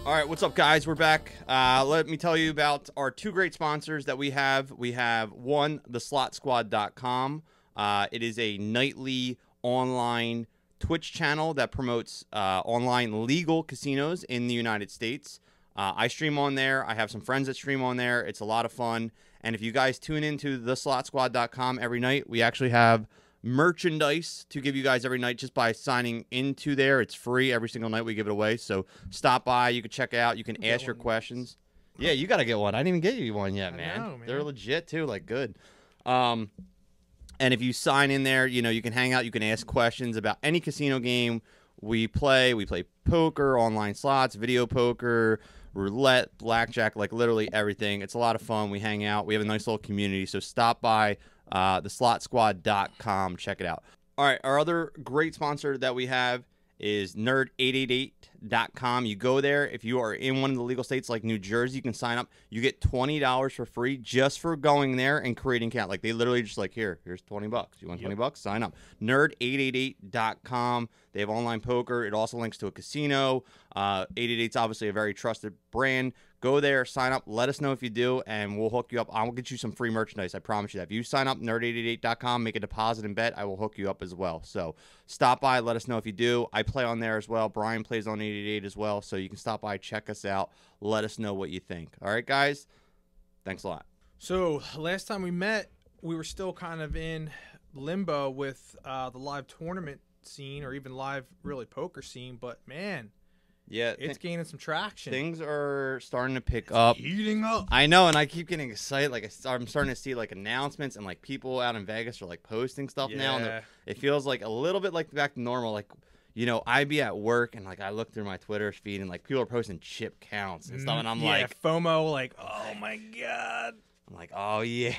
All right, what's up, guys? We're back. Let me tell you about our two great sponsors that we have. We have one, theslotsquad.com. It is a nightly online Twitch channel that promotes online legal casinos in the United States. I stream on there. I have some friends that stream on there. It's a lot of fun. And if you guys tune into theslotsquad.com every night, we actually have merchandise to give you guys every night just by signing into there. It's free every single night. We give it away. So stop by. You can check it out. You can ask your questions. Yeah, you got to get one. I didn't even get you one yet, man. I know, man. They're legit too. Like, good. And if you sign in there, you know, you can hang out. You can ask questions about any casino game we play. We play poker, online slots, video poker, roulette, blackjack, like literally everything. It's a lot of fun. We hang out. We have a nice little community. So stop by theslotsquad.com. Check it out. All right, our other great sponsor that we have is nerd888.com. You go there. If you are in one of the legal states like New Jersey, you can sign up. You get $20 for free just for going there and creating account. Like, they literally just like, here's $20. You want $20? Sign up. Nerd888.com. They have online poker. It also links to a casino. 888 is obviously a very trusted brand. Go there, sign up, let us know if you do, and we'll hook you up. I will get you some free merchandise. I promise you that. If you sign up, nerd888.com, make a deposit and bet, I will hook you up as well. So stop by, let us know if you do. I play on there as well. Brian plays on 888 as well. So you can stop by, check us out, let us know what you think. All right, guys? Thanks a lot. So last time we met, we were still kind of in limbo with the live tournament scene, or even live, really, poker scene. But, man, yeah, it's gaining some traction. Things are starting to pick up. Heating up. I know, and I keep getting excited. Like, I'm starting to see like announcements, and like people out in Vegas are like posting stuff now, and it feels like a little bit like back to normal. Like, you know, I'd be at work and like I look through my Twitter feed, and like people are posting chip counts and stuff, and I'm like FOMO, like, oh my god. I'm like, oh yeah,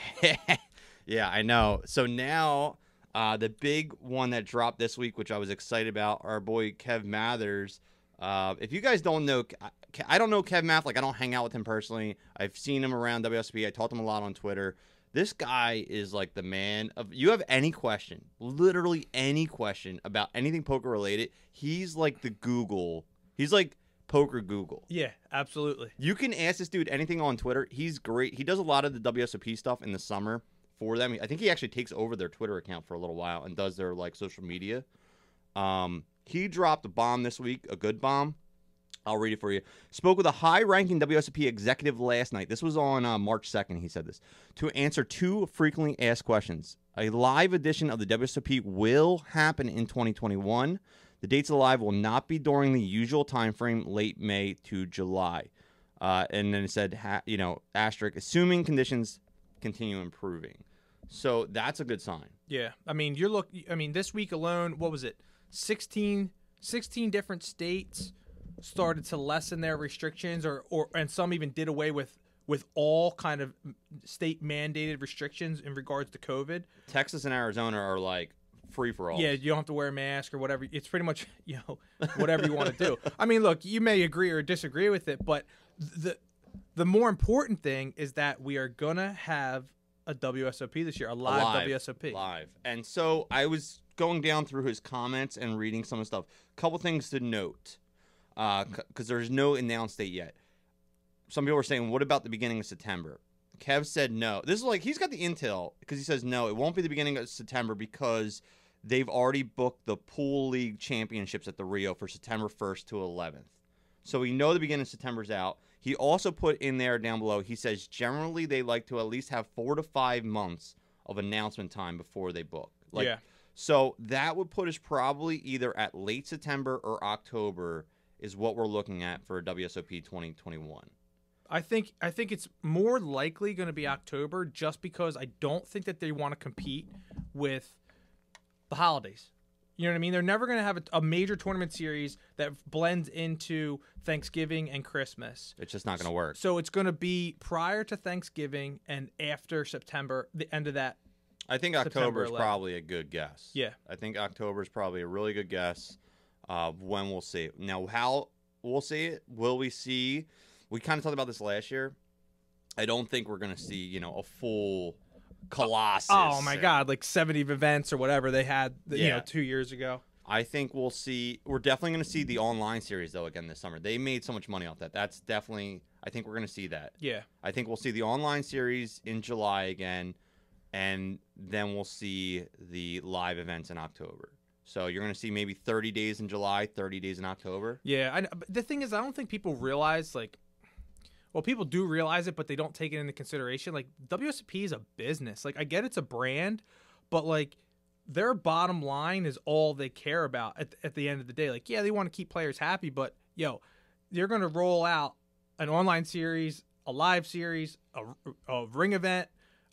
yeah, I know. So now, the big one that dropped this week, which I was excited about, our boy Kev Mathers. If you guys don't know, I don't know Kev Math. Like, I don't hang out with him personally. I've seen him around WSOP. I talked to him a lot on Twitter. This guy is like the man of. You have any question, literally any question about anything poker related, he's like the Google. He's like poker Google. Yeah, absolutely. You can ask this dude anything on Twitter. He's great. He does a lot of the WSOP stuff in the summer for them. I think he actually takes over their Twitter account for a little while and does their like social media. He dropped a bomb this week, a good bomb. I'll read it for you. Spoke with a high-ranking WSOP executive last night. This was on March 2nd, he said this. To answer two frequently asked questions. A live edition of the WSOP will happen in 2021. The dates of the live will not be during the usual time frame, late May to July. And then it said, you know, asterisk, assuming conditions continue improving. So that's a good sign. Yeah. I mean, this week alone, what was it? 16 different states started to lessen their restrictions, and some even did away with all kind of state mandated restrictions in regards to COVID. Texas and Arizona are like free for all. Yeah, you don't have to wear a mask or whatever. It's pretty much, you know, whatever you want to do. I mean, look, you may agree or disagree with it, but the more important thing is that we are gonna have a WSOP this year, a live WSOP. Live. And so I was going down through his comments and reading some of the stuff. Couple things to note, because there's no announced date yet. Some people were saying, what about the beginning of September? Kev said no. This is like, he's got the intel, because he says no, it won't be the beginning of September because they've already booked the Pool League Championships at the Rio for September 1st to 11th. So we know the beginning of September's out. He also put in there down below, he says generally they like to at least have 4 to 5 months of announcement time before they book. Like, yeah. So that would put us probably either at late September or October is what we're looking at for WSOP 2021. I think it's more likely going to be October, just because I don't think that they want to compete with the holidays. You know what I mean? They're never going to have a major tournament series that blends into Thanksgiving and Christmas. It's just not going to work. So it's going to be prior to Thanksgiving and after September, the end of that. I think October is probably a good guess. Yeah. I think October is probably a really good guess of when we'll see it. Now, how we'll see it, will we see? We kind of talked about this last year. I don't think we're going to see, you know, a full Colossus. Oh, my God, like 70 events or whatever they had, you know, 2 years ago. I think we're definitely going to see the online series, though, again this summer. They made so much money off that. That's definitely, I think we're going to see that. Yeah. I think we'll see the online series in July again, and then we'll see the live events in October. So you're going to see maybe 30 days in July, 30 days in October. Yeah. But the thing is, I don't think people realize, like, well, people do realize it, but they don't take it into consideration. Like, WSOP is a business. Like, I get it's a brand, but, like, their bottom line is all they care about at the end of the day. Like, yeah, they want to keep players happy, but, they're going to roll out an online series, a live series, a ring event,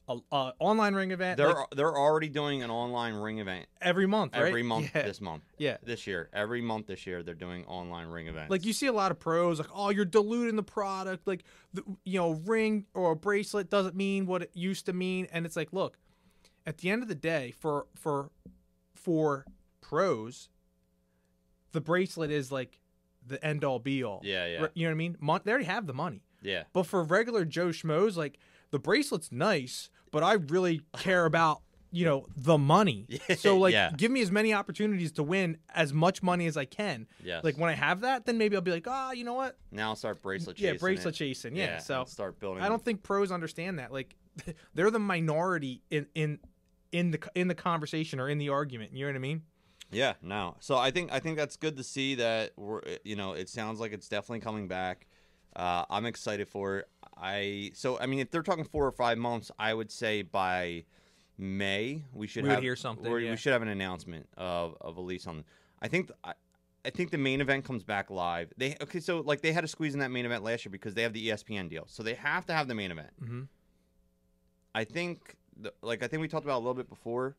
a online ring event. They're already doing an online ring event every month, right? Every month this month. Yeah. This year. Every month this year, they're doing online ring events. Like, you see a lot of pros, like, oh, you're diluting the product. Like, ring or a bracelet doesn't mean what it used to mean. And it's like, look, at the end of the day, for pros, the bracelet is like the end all be all. Yeah, yeah. You know what I mean? They already have the money. Yeah. But for regular Joe Schmoes, like, the bracelet's nice, but I really care about, the money. So, like, give me as many opportunities to win as much money as I can. Yes. Like, when I have that, then maybe I'll be like, you know what? Now I'll start bracelet chasing. Yeah, bracelet chasing. Yeah. So start building. I don't think pros understand that. Like, they're the minority in the conversation or in the argument. You know what I mean? Yeah, no. So I think that's good to see that it sounds like it's definitely coming back. I'm excited for it. If they're talking 4 or 5 months, I would say by May we should hear something. We should have an announcement of a release on. I think the main event comes back live. They had to squeeze in that main event last year because they have the ESPN deal, so they have to have the main event. Mm-hmm. I think we talked about a little bit before.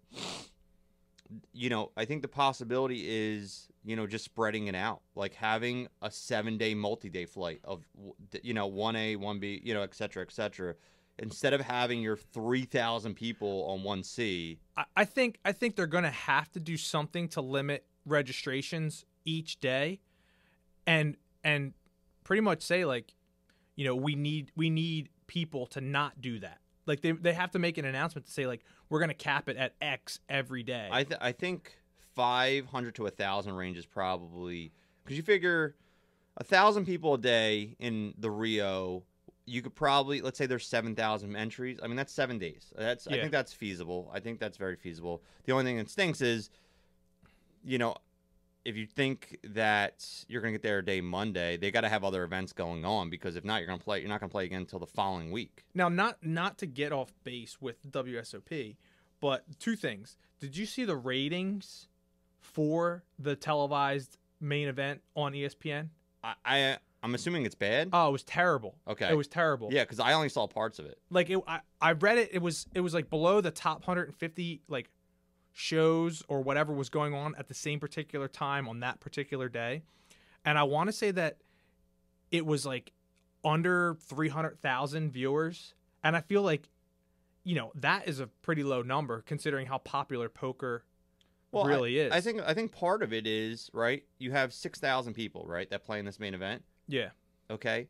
I think the possibility is, just spreading it out, like having a 7-day multi-day flight of, 1A, 1B, et cetera, instead of having your 3,000 people on 1C. I think they're going to have to do something to limit registrations each day and pretty much say, like, we need people to not do that. Like, they have to make an announcement to say, like, we're going to cap it at X every day. I think 500 to 1,000 range is probably, because you figure 1,000 people a day in the Rio, you could probably, let's say there's 7,000 entries. I mean, that's 7 days. I think that's feasible. I think that's very feasible. The only thing that stinks is, if you think that you're going to get there a day Monday, they got to have other events going on, because if not, you're not going to play again until the following week. Now, not to get off base with WSOP, but 2 things. Did you see the ratings for the televised main event on ESPN? I'm assuming it's bad. Oh, it was terrible. Okay. It was terrible. Yeah, because I only saw parts of it. Like, I read it. It was like below the top 150 like shows or whatever was going on at the same particular time on that particular day. And I want to say that it was like under 300,000 viewers. And I feel like, that is a pretty low number considering how popular poker really is. I think part of it is, right, you have 6,000 people, right, that play in this main event. Yeah. Okay.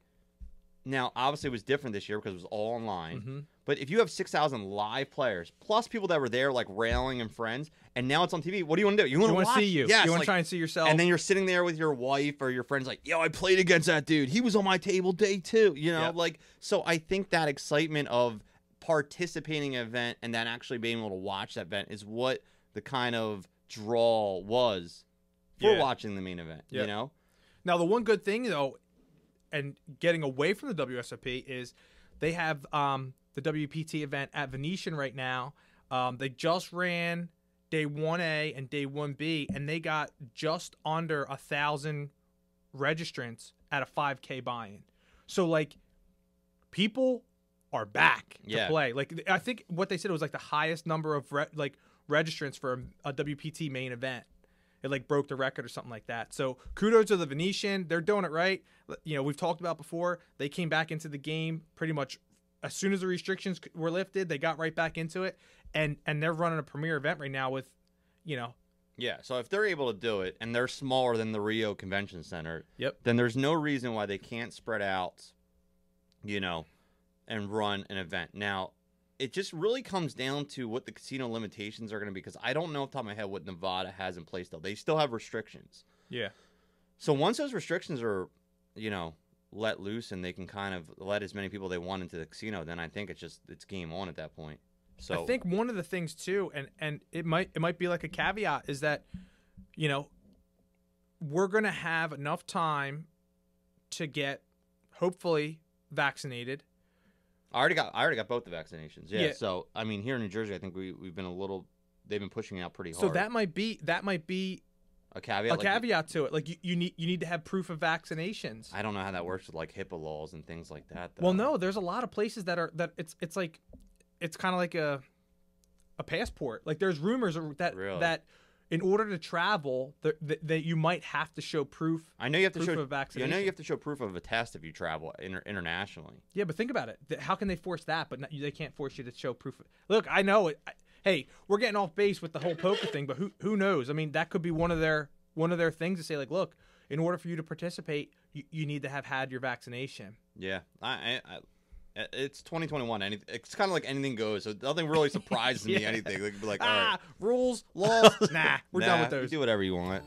Now, obviously, it was different this year because it was all online. Mm-hmm. But if you have 6,000 live players, plus people that were there, like, railing and friends, and now it's on TV, what do you want to do? You want to watch? See you. Yes, you want to try and see yourself. And then you're sitting there with your wife or your friends like, yo, I played against that dude. He was on my table day 2. Yep. So I think that excitement of participating in an event and then actually being able to watch that event is what the kind of draw was for watching the main event, Yep. Now, the one good thing, though, and getting away from the WSOP, is they have the WPT event at Venetian right now. They just ran day 1A and day 1B, and they got just under 1,000 registrants at a 5K buy-in. So, like, people are back to play. Like, I think what they said was like the highest number of registrants for a WPT main event. It like broke the record or something like that. So kudos to the Venetian. They're doing it right. We've talked about before. They came back into the game pretty much as soon as the restrictions were lifted. They got right back into it, and they're running a premier event right now with, Yeah, so if they're able to do it and they're smaller than the Rio Convention Center, then there's no reason why they can't spread out, and run an event. Now, it just really comes down to what the casino limitations are going to be, because I don't know off the top of my head what Nevada has in place, though. They still have restrictions. Yeah. So once those restrictions are, let loose and they can kind of let as many people they want into the casino, then I think it's game on at that point. So I think one of the things too, and it might be like a caveat, is that, we're going to have enough time to get hopefully vaccinated. I already got both the vaccinations. Yeah. Yeah. So I mean, here in New Jersey, I think we've been they've been pushing it out pretty hard. So that might be a caveat. a caveat to it. Like you need to have proof of vaccinations. I don't know how that works with like HIPAA laws and things like that, though. Well, no, there's a lot of places that it's like, it's kind of like a passport. Like there's rumors that Really? that in order to travel, that you might have to show proof. I know you have to proof show of vaccination. I know you have to show proof of a test if you travel internationally. Yeah, but think about it. How can they force that? But they can't force you to show proof. Look, I know it. Hey, we're getting off base with the whole poker thing, but who knows? I mean, that could be one of their things to say, like, look, in order for you to participate, you need to have had your vaccination. Yeah, it's 2021. It's kind of like anything goes. So nothing really surprises me. Yeah. Anything. Like, all right, Rules, laws. Nah, we're done with those. You do whatever you want.